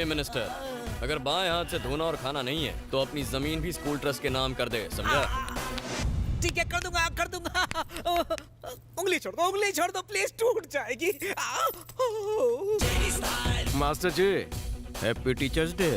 सुनिए मिनिस्टर, अगर बाएं हाथ से धोना और खाना नहीं है तो अपनी जमीन भी स्कूल ट्रस्ट के नाम कर दे, समझा? ठीक है, कर दूंगा कर दूंगा। उंगली छोड़ दो प्लीज, टूट जाएगी। मास्टर जी, हैप्पी टीचर्स डे।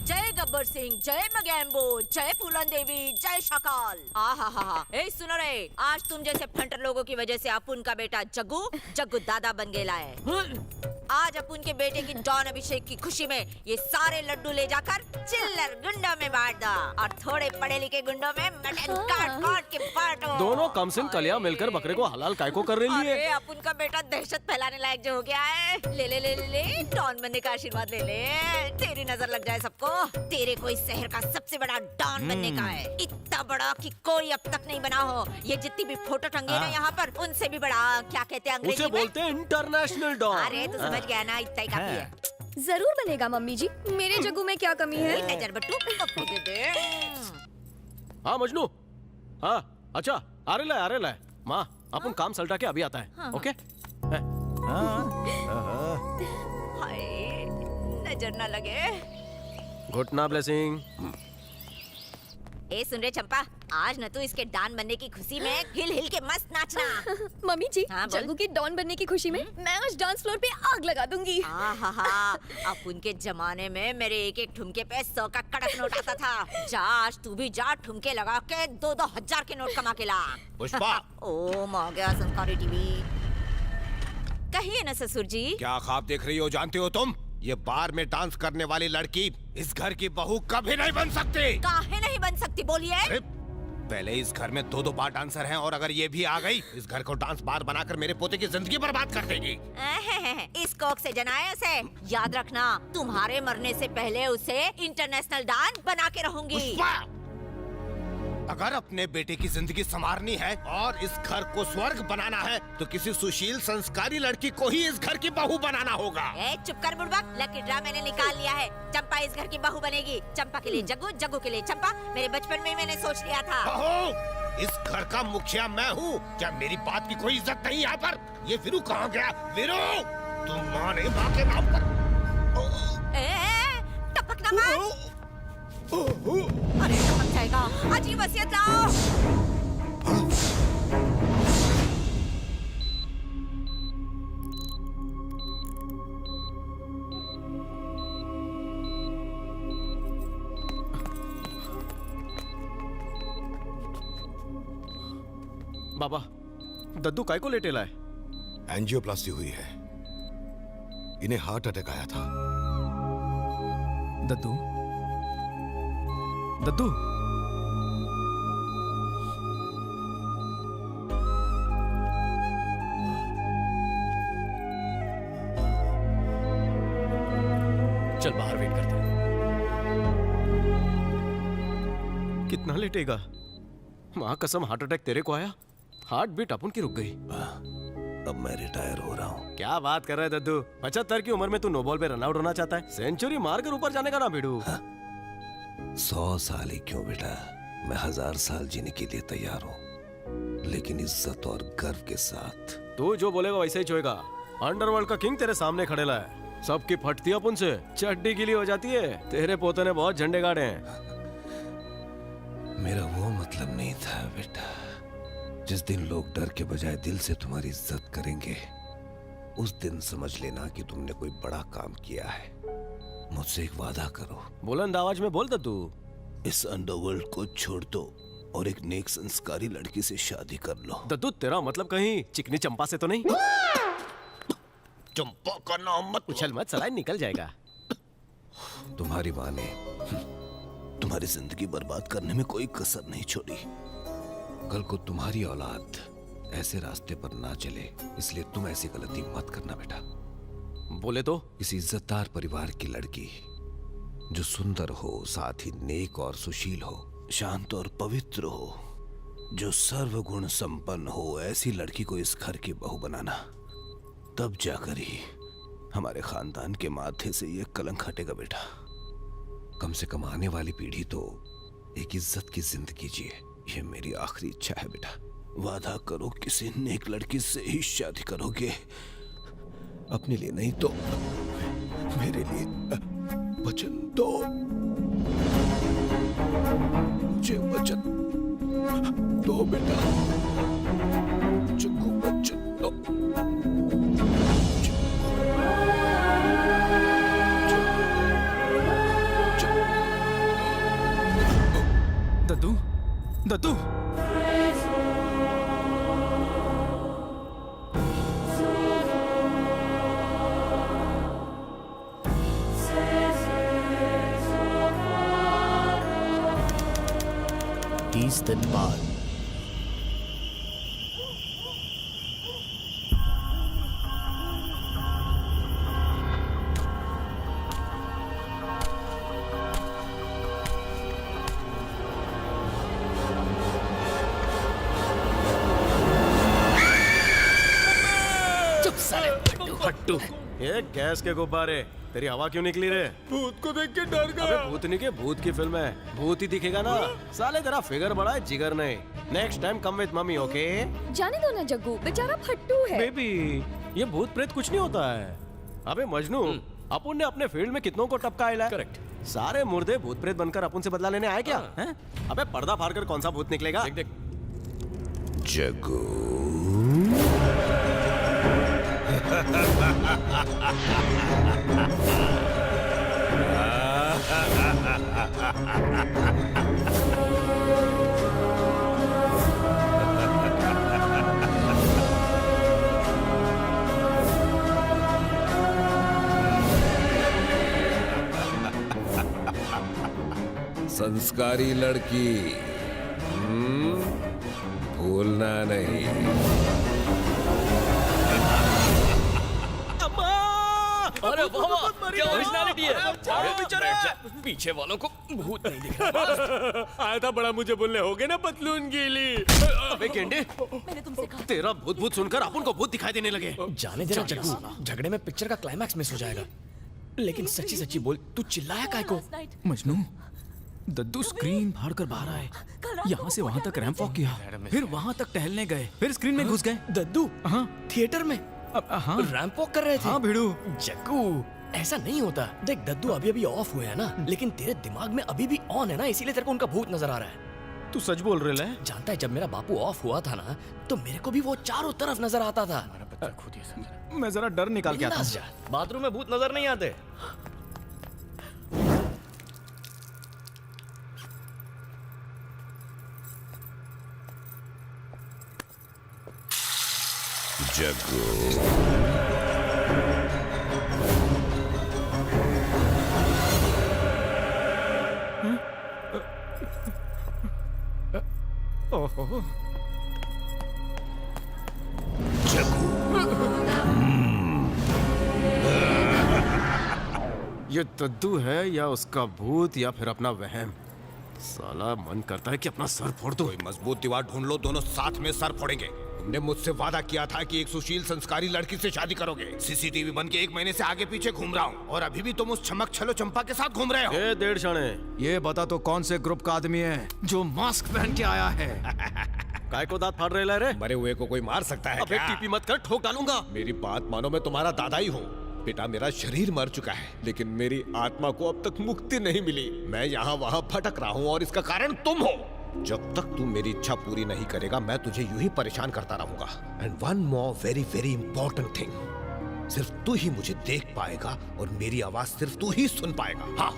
जय गब्बर सिंह, जय मगैम्बो, जय फूलन देवी, जय शकाल। आहा, ए सुनो रे, आज तुम जैसे फंटर लोगों की वजह से अपुन का बेटा जग्गू दादा बन गेला है। आज अपुन के बेटे की डॉन अभिषेक की खुशी में ये सारे लड्डू ले जाकर चिल्लर गुंडों में बांट दो और थोड़े पढ़े लिखे गुंडों में मटन काट के बांटो। दोनों कम सिम कलियां मिलकर बकरे को हलाल काय को कर रही है। अरे अपुन का बेटा दहशत फैलाने लायक जो हो गया है। ले ले ले ले ले, डॉन बनने का आशीर्वाद ले ले, तेरी नजर लग जाए सबको। तेरे को इस शहर का सबसे बड़ा डॉन बनने का है, इतना बड़ा कि कोई अब तक नहीं बना हो। ये जितनी भी फोटो टंगे ना यहाँ पर, उनसे भी बड़ा। क्या कहते हैं अंग्रेजी में? उसे बोलते हैं इंटरनेशनल डॉन। अरे तू समझ गया ना, इतना ही काफी है। जरूर बनेगा मम्मी जी, मेरे जग्गू में क्या कमी है? नजर बट्टू पप्पू दे दे। हाँ मजनू, हाँ अच्छा, आ रहे लाए माँ, अपन काम सल्टा के अभी आता है। ओके? हाय, नजर ना लगे। घुटना ब्लेसिंग। ए सुन रे चंपा, आज न तू इसके डॉन बनने की खुशी में हिल हिल के मस्त नाचना। मम्मी जी, हाँ, बोल। जग्गू की डॉन बनने की खुशी में मैं आज डांस फ्लोर पे आग लगा दूंगी। अब उनके जमाने में मेरे एक एक ठुमके पे 100 का कड़क नोट आता था। जा आज तू भी जा, ठुमके लगा के 2-2 हजार के नोट कमा के ला। पुष्पा। ओ माँ गया संस्कारी टीवी। कहिए न ससुर जी। क्या ख्वाब देख रही हो जानते हो तुम? ये बार में डांस करने वाली लड़की इस घर की बहू कभी नहीं बन सकती। काहे नहीं बन सकती बोलिए? अरे, पहले इस घर में 2-2 बार डांसर हैं और अगर ये भी आ गई, इस घर को डांस बार बनाकर मेरे पोते की जिंदगी बर्बाद कर देगी। इस कोक से जनाए उसे। याद रखना, तुम्हारे मरने से पहले उसे इंटरनेशनल डांस बना के रहूंगी। पुष्पा! अगर अपने बेटे की जिंदगी संवारनी है और इस घर को स्वर्ग बनाना है तो किसी सुशील संस्कारी लड़की को ही इस घर की बहू बनाना होगा। ए चुप कर बुड़बक, लकी ड्रा मैंने निकाल लिया है। चंपा इस घर की बहू बनेगी। चंपा के लिए जग्गू, जग्गू के लिए चंपा। मेरे बचपन में मैंने सोच लिया था। बहू, इस घर का मुखिया मैं हूँ। क्या मेरी बात की कोई इज्जत नहीं यहाँ पर? ये वीरू कहाँ गया? वीरू, तुम माँ नहीं, माँ के नाम पर। टपकना मत। अरे टपक जाएगा। अजीब वसीयत लाओ। बाबा, दद्दू काय को लेटे लाए? एंजियोप्लास्टी हुई है, इन्हें हार्ट अटैक आया था। दद्दू, दद्दू, चल बाहर वेट करते हैं। कितना लेटेगा? माँ कसम, हार्ट अटैक तेरे को आया? हार्ट बीट अपन की रुक गई। अब मैं रिटायर हो रहा हूँ। क्या बात कर रहा है दद्दू? 75 की उम्र में तू नो बॉल पे रन आउट होना चाहता है? सेंचुरी मारकर ऊपर जाने का ना भिड़ू। 100 साल ही क्यों बेटा, मैं 1000 साल जीने के लिए तैयार हूँ, लेकिन इज्जत और गर्व के साथ। तू जो बोलेगा वैसे ही छोएगा। अंडरवर्ल्ड का किंग तेरे सामने खड़ेला है, सबकी फटती है अपन से, चड्डी गीली हो जाती है। तेरे पोते ने बहुत झंडे गाड़े हैं। मेरा वो मतलब नहीं था बेटा। जिस दिन लोग डर के बजाय दिल से तुम्हारी इज्जत करेंगे, उस दिन समझ लेना कि तुमने कोई बड़ा काम किया है। मुझसे एक वादा करो। बुलंद आवाज में बोल दद्दू। इस अंडरवर्ल्ड को छोड़ दो और एक नेक संस्कारी लड़की से शादी कर लो। दद्दू, तेरा मतलब कहीं चिकनी चंपा से तो नहीं? चंपा का नाम मत उछल मत, सलाइन निकल जाएगा। तुम्हारी माँ ने तुम्हारी जिंदगी बर्बाद करने में कोई कसर नहीं छोड़ी। कल को तुम्हारी औलाद ऐसे रास्ते पर ना चले, इसलिए तुम ऐसी गलती मत करना बेटा। बोले तो? किसी इज्जतदार परिवार की लड़की जो सुंदर हो, साथ ही नेक और सुशील हो, शांत और पवित्र हो, जो सर्वगुण संपन्न हो, ऐसी लड़की को इस घर की बहू बनाना। तब जाकर ही हमारे खानदान के माथे से ये कलंक हटेगा बेटा। कम से कम आने वाली पीढ़ी तो एक इज्जत की जिंदगी जिए, ये मेरी आखिरी इच्छा है बेटा। वादा करो किसी नेक लड़की से ही शादी करोगे, अपने लिए नहीं तो मेरे लिए वचन दो, मुझे वचन दो बेटा, जग्गू वचन दो। दद्दू, दद्दू, दिन बाद चुप साले फट्टू। ये गैस के गुब्बारे, तेरी हवा क्यों निकली रे? भूत को देख के डर अबे भूतनी के भूत की फिल्म है, भूत ही दिखेगा ना साले, तेरा फिगर बड़ा है जिगर नहीं। Next time come with mummy, okay? जाने दो ना जग्गू, बेचारा फट्टू है। बेबी ये भूत प्रेत कुछ नहीं होता है। अबे मजनू, अपन ने अपने फील्ड में कितनों को टपका है। करेक्ट। सारे मुर्दे भूत प्रेत बनकर अपन से बदला लेने आए क्या? हैं? अबे पर्दा फाड़कर कौन सा भूत निकलेगा? देख देख जग्गू, संस्कारी लड़की, भूलना नहीं। अरे वाह, क्या ओरिजिनलिटी है। बैठ जा, पीछे वालों को भूत नहीं दिख रहा। आया था बड़ा मुझे बोलने, हो गए ना पतलून गीली। अबे गेंडे, मैंने तुमसे कहा तेरा भूत भूत सुनकर अपन को भूत दिखाई देने लगे। जाने देना जग्गू, झगड़े में पिक्चर का क्लाइमैक्स मिस हो जाएगा। लेकिन सच्ची सच्ची बोल, तू चिल्लाया काय को? मजनू, दद्दू स्क्रीन फाड़ कर बाहर आए, यहाँ से वहाँ तक रैंप वॉक किया, फिर वहाँ तक टहलने गए, फिर स्क्रीन में घुस गए। दद्दू, हाँ थिएटर में हाँ रैंप वॉक कर रहे थे। हाँ भिड़ू, जग्गू, ऐसा नहीं होता। देख दद्दू अभी अभी ऑफ हुआ है ना, लेकिन तेरे दिमाग में अभी भी ऑन है ना, इसीलिए तेरे को उनका भूत नजर आ रहा है। तू सच बोल रहे है? जानता है, जब मेरा बापू ऑफ हुआ था ना, तो मेरे को भी वो चारों तरफ नजर आता था। मैं जरा डर निकाल के आता बिंदास जा, बाथरूम में भूत नजर नहीं आते। जग्गू, ओहो, ये दद्दू है या उसका भूत या फिर अपना वहम? साला मन करता है कि अपना सर फोड़ दो। कोई मजबूत दीवार ढूंढ लो, दोनों साथ में सर फोड़ेंगे। तुमने मुझसे वादा किया था कि एक सुशील संस्कारी लड़की से शादी करोगे। सीसीटीवी बन के 1 महीने से आगे पीछे घूम रहा हूँ और अभी भी तुम उस चमक छलो चंपा के साथ घूम रहे हो। ए डेढ़ शाणे, ये बता तो कौन से ग्रुप का आदमी है जो मास्क पहन के आया है? काय को दांत फाड़ रहे रे? मरे हुए को कोई मार सकता है अबे क्या? टीपी मत कर, ठोक डालूंगा। मेरी बात मानो, मैं तुम्हारा दादा ही हूँ। बेटा, मेरा शरीर मर चुका है, लेकिन मेरी आत्मा को अब तक मुक्ति नहीं मिली। मैं यहाँ वहाँ भटक रहा हूँ और इसका कारण तुम हो। जब तक तू मेरी इच्छा पूरी नहीं करेगा, मैं तुझे यूं ही परेशान करता रहूंगा। And one more very very important thing, सिर्फ तू ही मुझे देख पाएगा और मेरी आवाज सिर्फ तू ही सुन पाएगा। हाँ।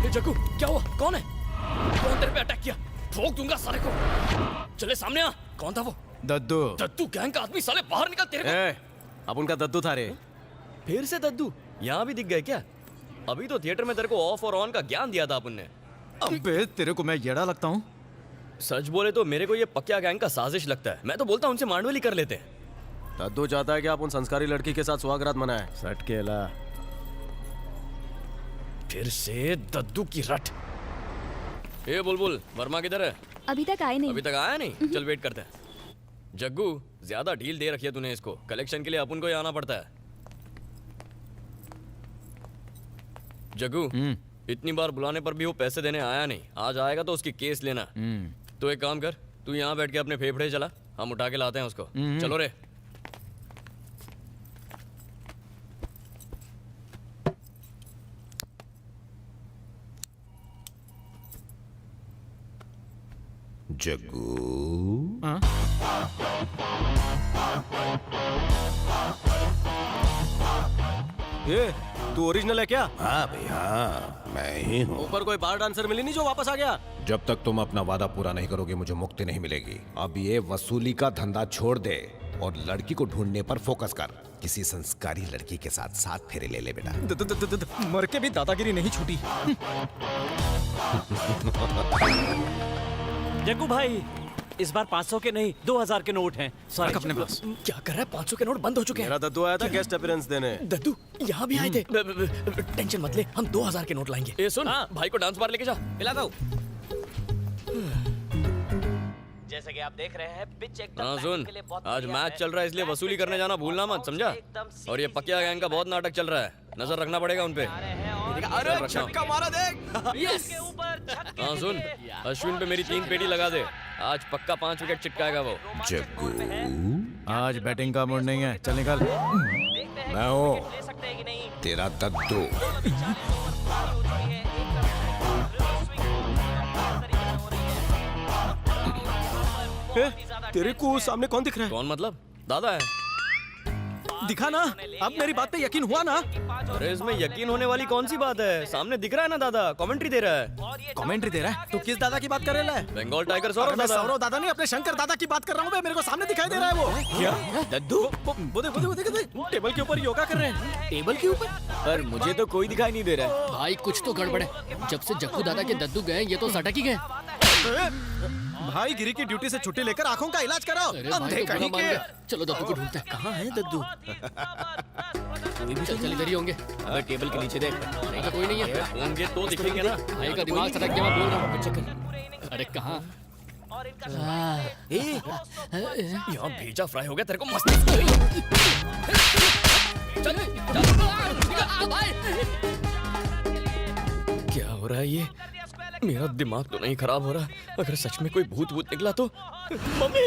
ये जग्गू, क्या हुआ? कौन है? कौन तेरे पे अटैक किया? ठोक दूंगा सारे को। चले सामने आ। कौन था वो? दद्दू, दद्दू गैंग का आदमी। साले बाहर निकल, तेरे को। अब उनका दद्दू था रे। फिर से दद्दू यहाँ भी दिख गए क्या? अभी तो थिएटर में तेरे को ऑफ और ऑन का ज्ञान दिया था अपन ने। अबे तेरे को मैं येड़ा लगता हूँ? सच बोले तो मेरे को ये पक्या गैंग का साजिश लगता है। मैं तो बोलता हूँ उनसे मांडवली कर लेते। दद्दू चाहता है कि आप उन संस्कारी लड़की के साथ सुहागरात मनाएं। सटकेला। फिर से दद्दू की रट। ए बुलबुल, वर्मा किधर है? अभी तक आए नहीं। अभी तक आया नहीं? चल वेट करते हैं। जग्गू, ज्यादा ढील दे रखी है तूने इसको। कलेक्शन के लिए अपन को ही आना पड़ता है। जग्गू, इतनी बार बुलाने पर भी वो पैसे देने आया नहीं। आज आएगा तो उसकी केस लेना। तो एक काम कर, तू यहाँ बैठ के अपने फेफड़े चला, हम उठा के लाते हैं उसको। चलो रे। जग्गू। हाँ? ये तू ओरिजिनल है क्या? हाँ भाई हाँ, मैं ही हूँ। ऊपर कोई बार डांसर मिली नहीं जो वापस आ गया? जब तक तुम अपना वादा पूरा नहीं करोगे मुझे मुक्ति नहीं मिलेगी। अब ये वसूली का धंधा छोड़ दे और लड़की को ढूंढने पर फोकस कर। किसी संस्कारी लड़की के साथ साथ फेरे ले ले बेटा। मर के भी दादागिरी नहीं छूटी। जग्गू भाई, इस बार 500 के नहीं 2000 के नोट हैं। रख अपने पास। क्या कर रहा है? 500 के नोट बंद हो चुके हैं। मेरा दद्दू आया था गेस्ट अपीयरेंस देने। दद्दू यहाँ भी आए थे। टेंशन मत ले, हम 2000 के नोट लाएंगे। ए सुन, भाई को डांस बार लेके जा। पिला दो। जैसे कि आप देख रहे हैं पिच एकदम हाँ सुन, के लिए बहुत आज बढ़िया मैच है। चल रहा है इसलिए वसूली करने जाना भूलना मत, समझा? और ये पकिया गैंग का बहुत नाटक चल रहा है, नजर रखना पड़ेगा उनपे। अरे छक्का मारा देख। यस के ऊपर छक्के हाँ सुन, अश्विन पे मेरी 3 पेटी लगा दे, आज पक्का 5 विकेट चिटकाएगा वो। जग्गू, आज बैटिंग का मूड नहीं है, चल निकल। मैं हूँ ले सकते हैं कि नहीं। तेरा दद्दू। तेरे को सामने कौन दिख रहा है? कौन मतलब? दादा है। दिखा ना, अब मेरी बात पे यकीन हुआ ना? अरे इसमें यकीन होने वाली कौन सी बात है? सामने दिख रहा है ना दादा, कमेंट्री दे रहा है। कमेंट्री दे रहा है? तो किस दादा की बात कर रहा है? बंगाल टाइगर सौरव मैं दादा। सौरव दादा नहीं, अपने शंकर दादा की बात कर रहा हूँ। मेरे को सामने दिखाई दे रहा है वो। क्या? दद्दू, वो देख टेबल के ऊपर योगा कर रहे हैं। टेबल के ऊपर? पर मुझे तो कोई दिखाई नहीं दे रहा है। भाई कुछ तो गड़बड़ है। जब से जग्गू दादा के दद्दू गए ये तो सटक ही गए। भाई गिरी की ड्यूटी से छुट्टी लेकर आंखों का इलाज कराओ। अरे अंधे भाई तो कहीं बुरा मान के। गए। चलो दद्दू को ढूंढते हैं। कहाँ है दद्दू? चल चल इधर ही होंगे। अबे टेबल के नीचे देख। नहीं तो कोई नहीं है। होंगे तो दिखेंगे ना। भाई का दिमाग सटक गया, मैं बोल रहा हूँ। अरे कहाँ? यहाँ भेजा फ्राई हो गया तेरे को मस्त। क्या हो रहा है ये? मेरा दिमाग तो नहीं खराब हो रहा। अगर सच में कोई भूत भूत निकला तो मम्मी